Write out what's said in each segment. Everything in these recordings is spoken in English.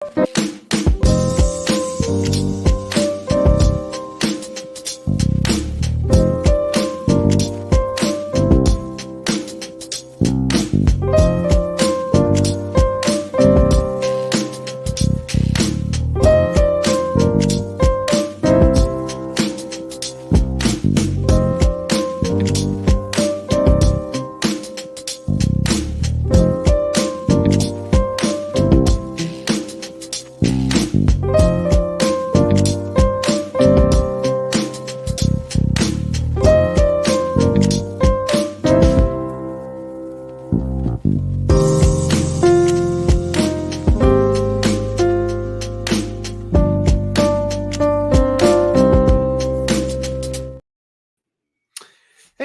Hey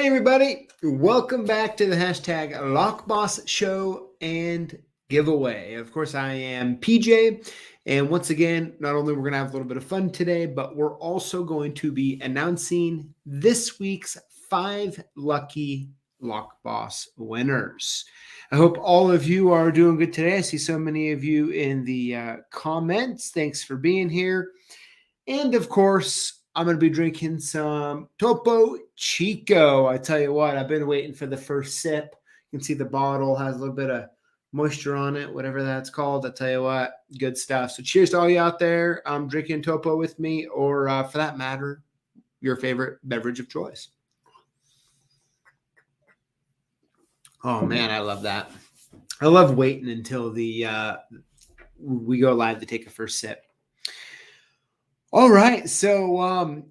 everybody, welcome back to the hashtag Lockboss show and giveaway. Of course, I am PJ, and once again, not only we're going to have a little bit of fun today, but we're also going to be announcing this week's 5 lucky Lockboss winners. I hope all of you are doing good today. I see so many of you in the comments. Thanks for being here. And of course, I'm going to be drinking some Topo Chico. I tell you what, I've been waiting for the first sip. You can see the bottle has a little bit of moisture on it, whatever that's called. I tell you what, good stuff. So cheers to all you out there drinking Topo with me, or for that matter, your favorite beverage of choice. Oh, man, I love that. I love waiting until we go live to take a first sip. All right. So,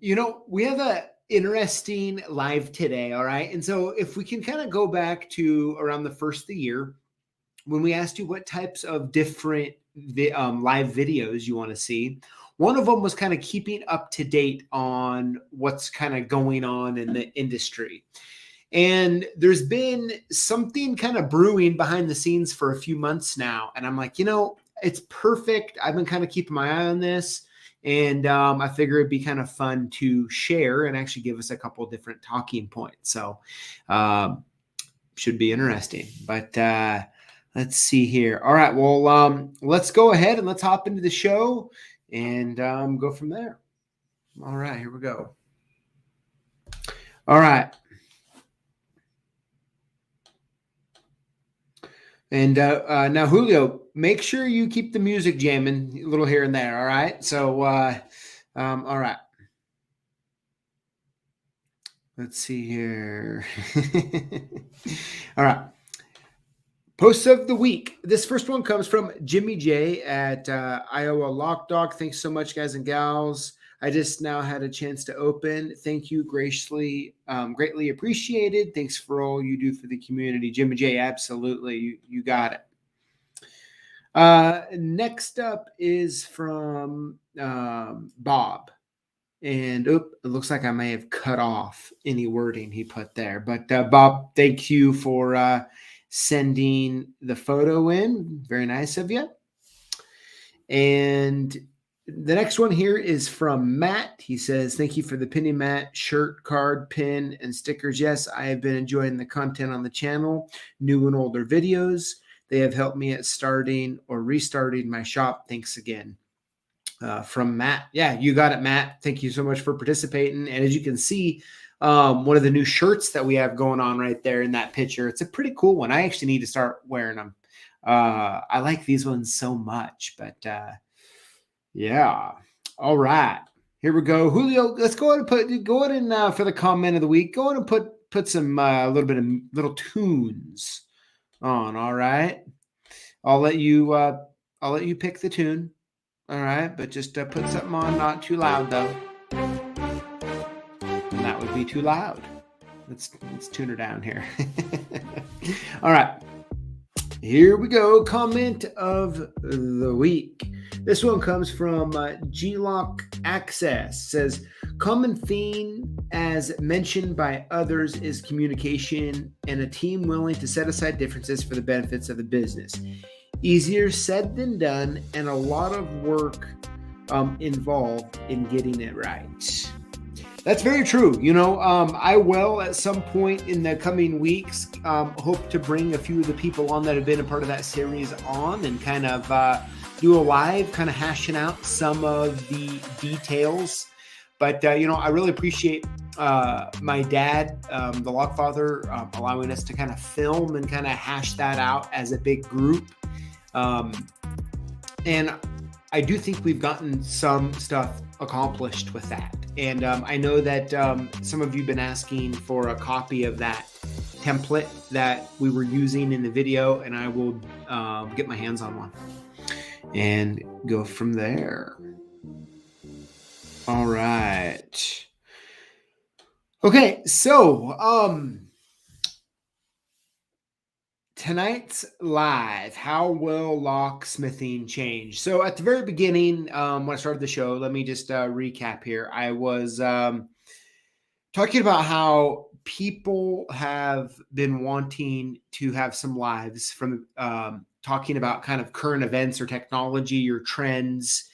we have a interesting live today. All right. And so if we can kind of go back to around the first of the year, when we asked you what types of different live videos you want to see, one of them was kind of keeping up to date on what's kind of going on in the industry. And there's been something kind of brewing behind the scenes for a few months now. And I'm like, it's perfect. I've been kind of keeping my eye on this. And I figure it'd be kind of fun to share and actually give us a couple different talking points. So should be interesting. But let's see here. All right. Well, let's go ahead and let's hop into the show and go from there. All right. Here we go. All right. And now, Julio, make sure you keep the music jamming a little here and there, all right? So, all right. Let's see here. All right. Posts of the week. This first one comes from Jimmy J at Iowa Lock Dog. Thanks so much, guys and gals. I just now had a chance to open. Thank you, greatly appreciated. Thanks for all you do for the community. Jimmy J, absolutely. You got it. Next up is from Bob. And it looks like I may have cut off any wording he put there. But Bob, thank you for sending the photo in. Very nice of you. And the next one here is from Matt. He says, thank you for the pinning mat, shirt, card, pin, and stickers. Yes, I have been enjoying the content on the channel, new and older videos. They have helped me at starting or restarting my shop. Thanks again. From Matt. Yeah, you got it, Matt. Thank you so much for participating. And as you can see, one of the new shirts that we have going on right there in that picture, it's a pretty cool one. I actually need to start wearing them. I like these ones so much, but yeah. All right. Here we go. Julio, let's go ahead and for the comment of the week, go ahead and put some little tunes on. All right. I'll let you pick the tune. All right. But just put something on, not too loud though. And that would be too loud. Let's tune her down here. All right. Here we go. Comment of the week. This one comes from G-Lock Access. Says, common theme as mentioned by others is communication and a team willing to set aside differences for the benefits of the business. Easier said than done, and a lot of work involved in getting it right. That's very true. I will at some point in the coming weeks hope to bring a few of the people on that have been a part of that series on and kind of do a live kind of hashing out some of the details. But, you know, I really appreciate my dad, the Lockfather, allowing us to kind of film and kind of hash that out as a big group. And I do think we've gotten some stuff accomplished with that. And I know that some of you have been asking for a copy of that template that we were using in the video, and I will get my hands on one and go from there. All right. Okay, so tonight's live, how will locksmithing change? So at the very beginning, when I started the show, let me just recap here. I was talking about how people have been wanting to have some lives from talking about kind of current events or technology or trends.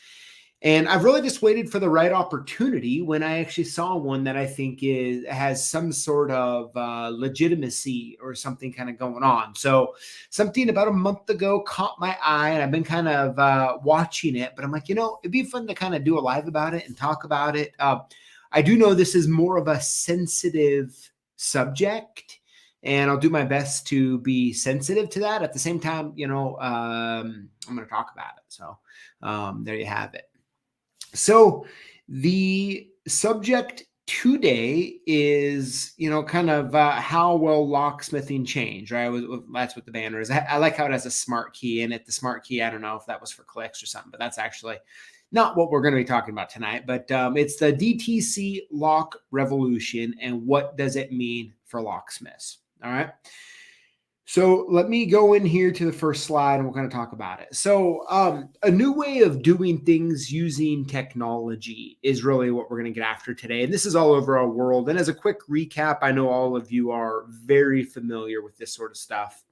And I've really just waited for the right opportunity when I actually saw one that I think has some sort of legitimacy or something kind of going on. So something about a month ago caught my eye, and I've been kind of watching it. But I'm like, you know, it'd be fun to kind of do a live about it and talk about it. I do know this is more of a sensitive subject, and I'll do my best to be sensitive to that. At the same time, you know, I'm going to talk about it. So there you have it. So the subject today is, you know, kind of how will locksmithing change, right? That's what the banner is. I like how it has a smart key in it. The smart key, I don't know if that was for clicks or something, but that's actually not what we're going to be talking about tonight. But it's the DTC lock revolution, and what does it mean for locksmiths? All right. So let me go in here to the first slide, and we're going to talk about it. So a new way of doing things using technology is really what we're going to get after today. And this is all over our world. And as a quick recap, I know all of you are very familiar with this sort of stuff,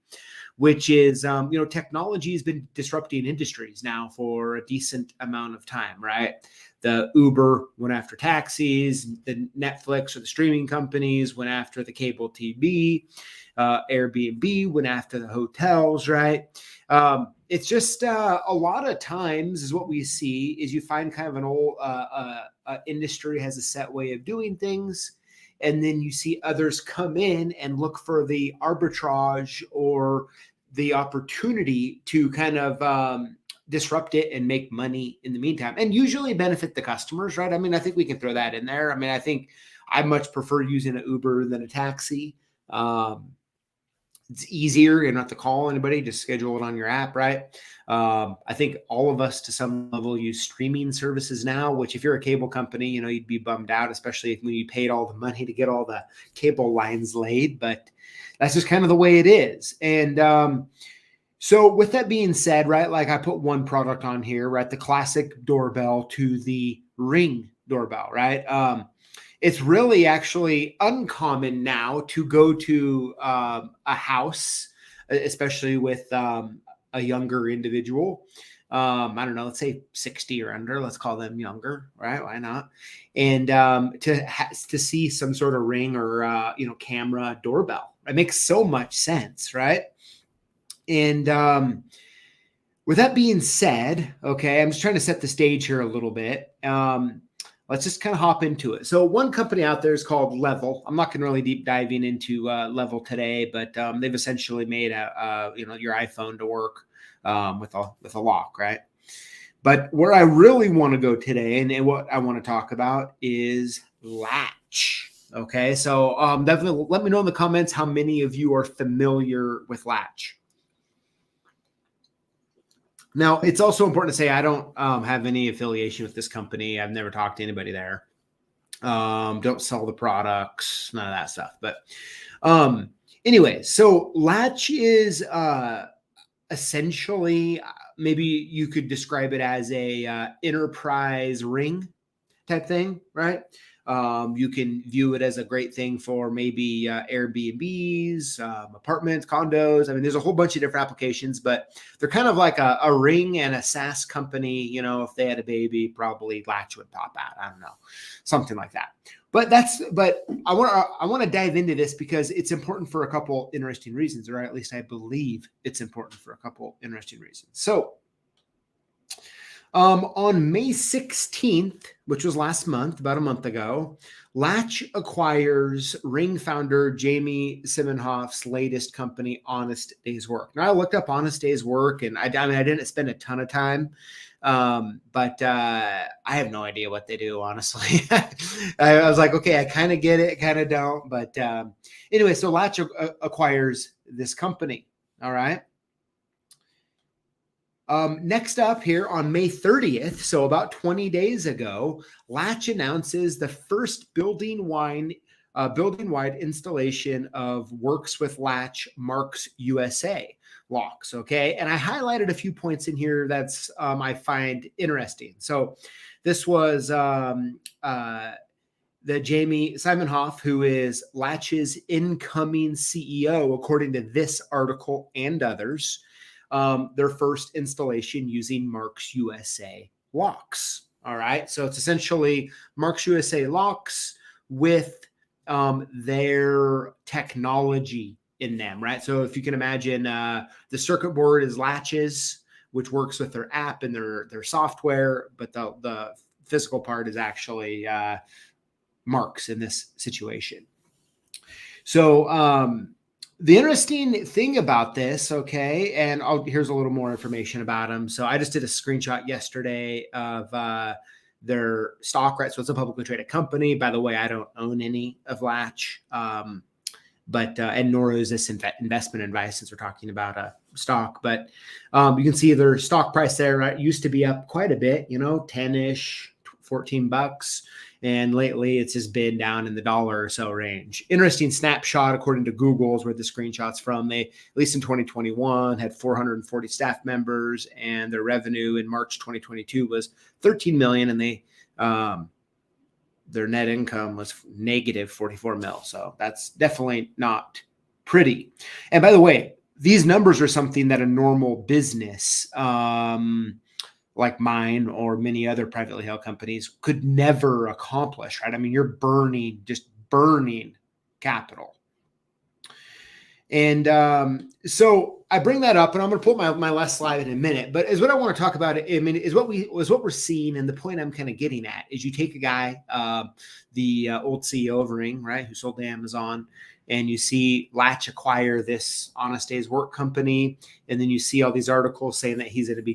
which is, you know, technology has been disrupting industries now for a decent amount of time, right? The Uber went after taxis, the Netflix or the streaming companies went after the cable TV. Airbnb went after the hotels, right? It's just a lot of times is what we see is you find kind of an old industry has a set way of doing things, and then you see others come in and look for the arbitrage or the opportunity to kind of disrupt it and make money in the meantime, and usually benefit the customers, right? I mean, I think we can throw that in there. I mean, I think I much prefer using an Uber than a taxi. It's easier. You don't have to call anybody, just schedule it on your app, right? I think all of us to some level use streaming services now, which if you're a cable company, you know, you'd be bummed out, especially when you paid all the money to get all the cable lines laid, but that's just kind of the way it is. And so with that being said, right, like I put one product on here, right, the classic doorbell to the Ring doorbell, right? It's really actually uncommon now to go to a house, especially with a younger individual. I don't know, let's say 60 or under, let's call them younger, right? Why not? And to see some sort of Ring or, you know, camera doorbell, it makes so much sense, right? And with that being said, okay, I'm just trying to set the stage here a little bit. Let's just kind of hop into it. So one company out there is called Level. I'm not going to really deep diving into Level today, but they've essentially made you know, your iPhone to work with a lock, right? But where I really want to go today, and what I want to talk about is Latch. Okay, so definitely let me know in the comments how many of you are familiar with Latch. Now, it's also important to say I don't have any affiliation with this company. I've never talked to anybody there. Don't sell the products, none of that stuff. But anyway, so Latch is essentially, maybe you could describe it as a enterprise ring type thing, right? You can view it as a great thing for maybe Airbnbs, apartments, condos. I mean, there's a whole bunch of different applications, but they're kind of like a Ring and a SaaS company. You know, if they had a baby, probably Latch would pop out. I don't know, something like that. But I want to dive into this because it's important for a couple interesting reasons, or at least I believe it's important for a couple interesting reasons. So On May 16th, which was last month, about a month ago, Latch acquires Ring founder Jamie Simonhoff's latest company, Honest Days Work. Now, I looked up Honest Days Work, and I didn't spend a ton of time, but I have no idea what they do, honestly. I was like, okay, I kind of get it, kind of don't. But anyway, so Latch acquires this company. All right. Next up here on May 30th, so about 20 days ago, Latch announces the first building-wide installation of Works with Latch Marks USA locks. Okay, and I highlighted a few points in here that's I find interesting. So this was the Jamie Simonhoff, who is Latch's incoming CEO, according to this article and others. Their first installation using Marks USA locks. All right. So it's essentially Marks USA locks with their technology in them, right? So if you can imagine, the circuit board is Latches, which works with their app and their software, but the physical part is actually Marks in this situation. So the interesting thing about this, okay, and here's a little more information about them. So I just did a screenshot yesterday of their stock, right? So it's a publicly traded company. By the way, I don't own any of Latch, but and nor is this investment advice, since we're talking about a stock. But you can see their stock price there, right? Used to be up quite a bit, 10-ish, $14. And lately it's just been down in the $1 or so range. Interesting snapshot, according to Google's, where the screenshot's from. They, at least in 2021, had 440 staff members, and their revenue in March 2022 was 13 million, and they their net income was negative 44 mil. So that's definitely not pretty. And by the way, these numbers are something that a normal business like mine or many other privately held companies could never accomplish, right? I mean, you're just burning capital. And so I bring that up, and I'm going to pull my last slide in a minute, but is what I want to talk about. I mean, is what we're seeing. And the point I'm kind of getting at is, you take a guy, the old CEO of Ring, right, who sold to Amazon, and you see Latch acquire this Honest Days Work company, and then you see all these articles saying that he's going to be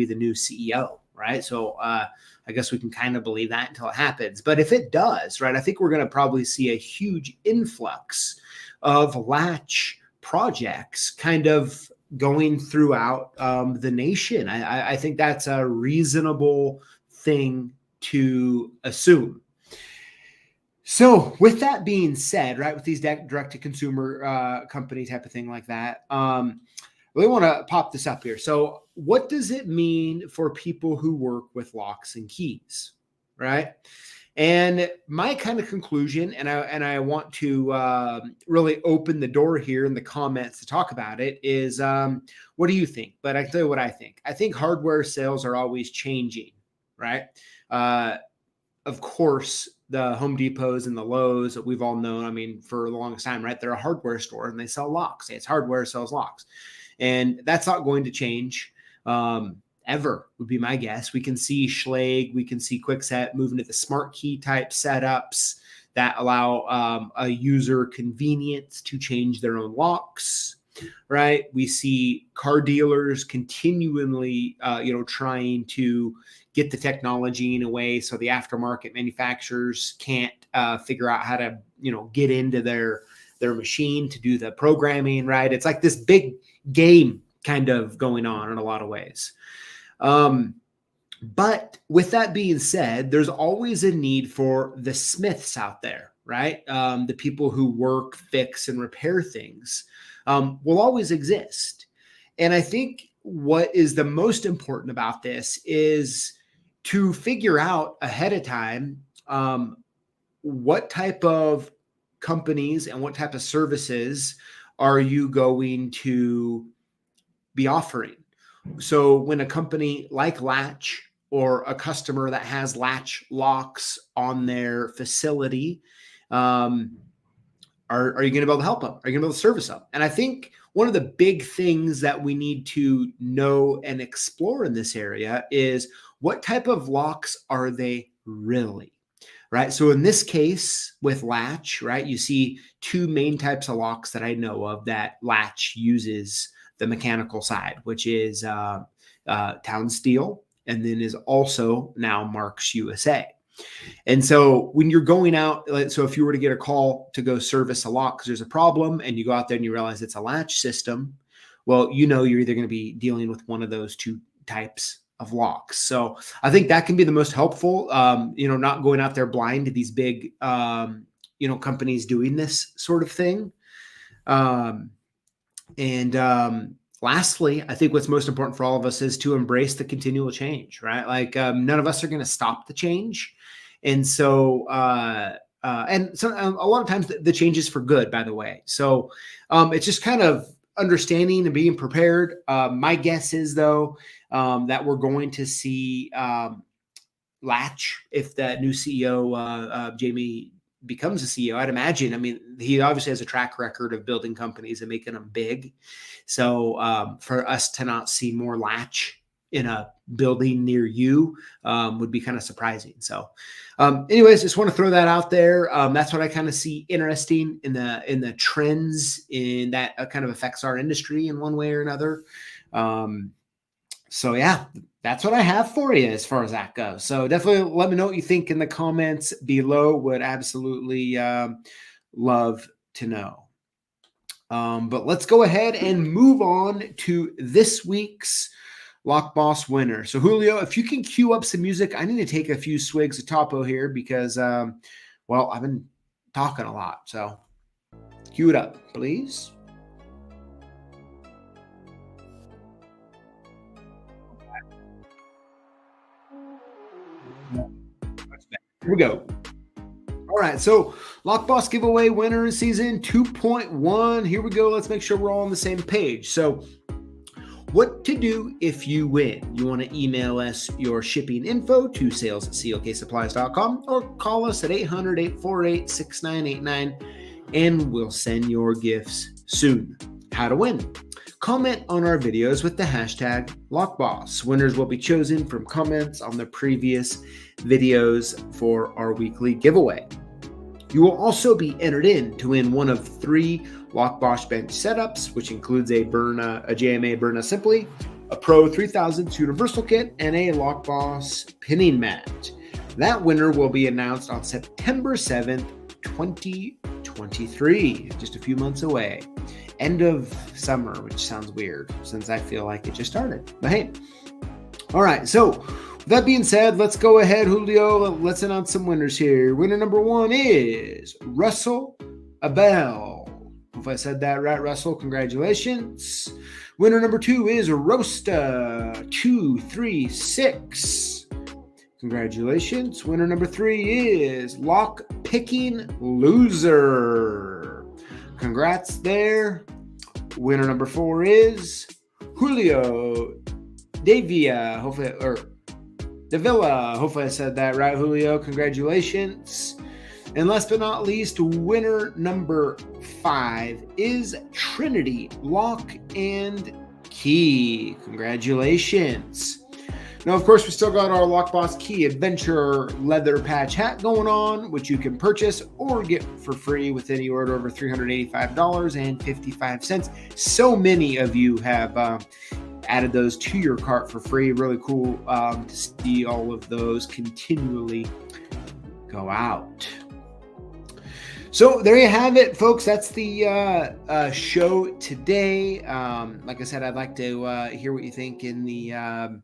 the new CEO, right? So I guess we can kind of believe that until it happens. But if it does, right, I think we're going to probably see a huge influx of Latch projects kind of going throughout the nation. I think that's a reasonable thing to assume. So with that being said, right, with these direct-to-consumer company type of thing like that, we want to pop this up here. So what does it mean for people who work with locks and keys, right? And my kind of conclusion, and I want to really open the door here in the comments to talk about it, is what do you think? But I can tell you what I think. I think hardware sales are always changing, right? Of course, the Home Depots and the Lowe's that we've all known, I mean, for the longest time, right? They're a hardware store and they sell locks. It's hardware sells locks. And that's not going to change ever, would be my guess. We can see Schlage, we can see Kwikset moving to the smart key type setups that allow a user convenience to change their own locks, right? We see car dealers continually, trying to get the technology in a way so the aftermarket manufacturers can't figure out how to, get into their machine to do the programming, right? It's like this big game kind of going on in a lot of ways. But with that being said, there's always a need for the Smiths out there, right? The people who work, fix, and repair things will always exist. And I think what is the most important about this is to figure out ahead of time what type of companies and what type of services are you going to be offering. So when a company like Latch, or a customer that has Latch locks on their facility, are you going to be able to help them? Are you going to be able to service them? And I think one of the big things that we need to know and explore in this area is what type of locks are they really, right? So in this case with latch, right, you see two main types of locks that I know of that latch uses the mechanical side, which is Town Steel, and then is also now Marks USA. And so when you're going out, so if you were to get a call to go service a lock because there's a problem and you go out there and you realize it's a latch system, well, you're either going to be dealing with one of those two types of locks. So I think that can be the most helpful, not going out there blind to these big, companies doing this sort of thing. Lastly, I think what's most important for all of us is to embrace the continual change, right? Like none of us are going to stop the change. And so, a lot of times the change is for good, by the way. So it's just kind of understanding and being prepared. My guess is, though, that we're going to see latch if that new CEO, Jamie, becomes a CEO. I'd imagine. I mean, he obviously has a track record of building companies and making them big. So for us to not see more latch in a building near you would be kind of surprising. So anyways, just want to throw that out there. That's what I kind of see interesting in the trends in that kind of affects our industry in one way or another. So yeah, that's what I have for you as far as that goes. So definitely let me know what you think in the comments below. Would absolutely love to know. But let's go ahead and move on to this week's Lockboss winner. So Julio, if you can cue up some music, I need to take a few swigs of Topo here because, I've been talking a lot. So cue it up, please. Here we go. All right, so Lockboss giveaway winner season 2.1. Here we go. Let's make sure we're all on the same page. So what to do if you win? You want to email us your shipping info to sales@CLKsupplies.com or call us at 800-848-6989 and we'll send your gifts soon. How to win? Comment on our videos with the hashtag Lockboss. Winners will be chosen from comments on the previous videos for our weekly giveaway. You will also be entered in to win one of 3 Lockboss bench setups, which includes a JMA Burna Simply, a Pro 3000 Universal Kit, and a Lockboss pinning mat. That winner will be announced on September 7th, 2023, just a few months away. End of summer, which sounds weird since I feel like it just started. But hey, all right. So with that being said, let's go ahead, Julio. Let's announce some winners here. Winner number 1 is Russell Abel. If I said that right, Russell, congratulations. Winner number 2 is Rosta236. Congratulations. Winner number 3 is Lock Picking Loser. Congrats there. Winner number 4 is Julio Davila. Hopefully I said that right, Julio. Congratulations. And last but not least, winner number 5 is Trinity Lock and Key. Congratulations. Now, of course, we still got our Lockboss Key Adventure leather patch hat going on, which you can purchase or get for free with any order over $385.55. So many of you have added those to your cart for free. Really cool to see all of those continually go out. So there you have it, folks. That's the show today. Like I said, I'd like to hear what you think in the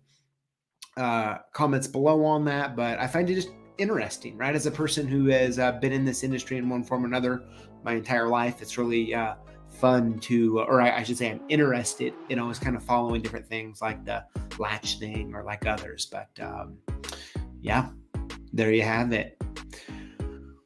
comments below on that, but I find it just interesting, right? As a person who has been in this industry in one form or another my entire life, it's really fun to, or I should say I'm interested, is kind of following different things like the latch thing or like others. But yeah, there you have it.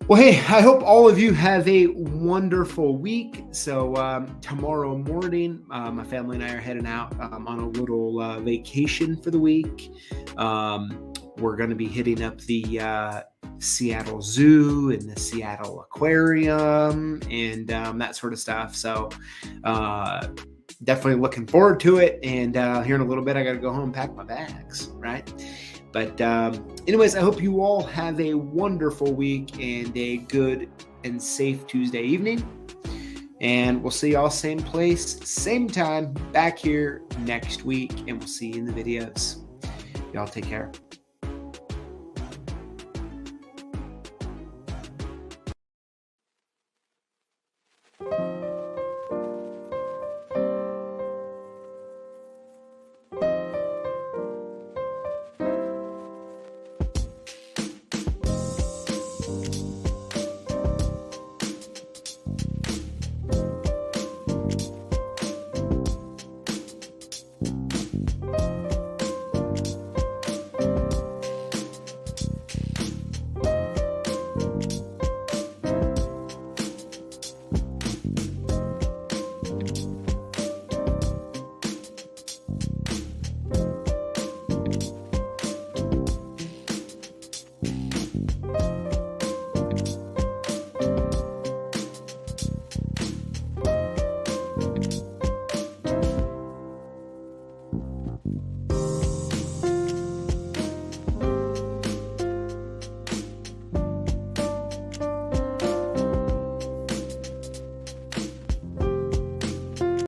Well, hey, I hope all of you have a wonderful week. So tomorrow morning, my family and I are heading out on a little vacation for the week. We're going to be hitting up the Seattle Zoo and the Seattle Aquarium and that sort of stuff. So definitely looking forward to it. And here in a little bit, I got to go home and pack my bags, right? But anyways, I hope you all have a wonderful week and a good and safe Tuesday evening. And we'll see y'all same place, same time, back here next week. And we'll see you in the videos. Y'all take care.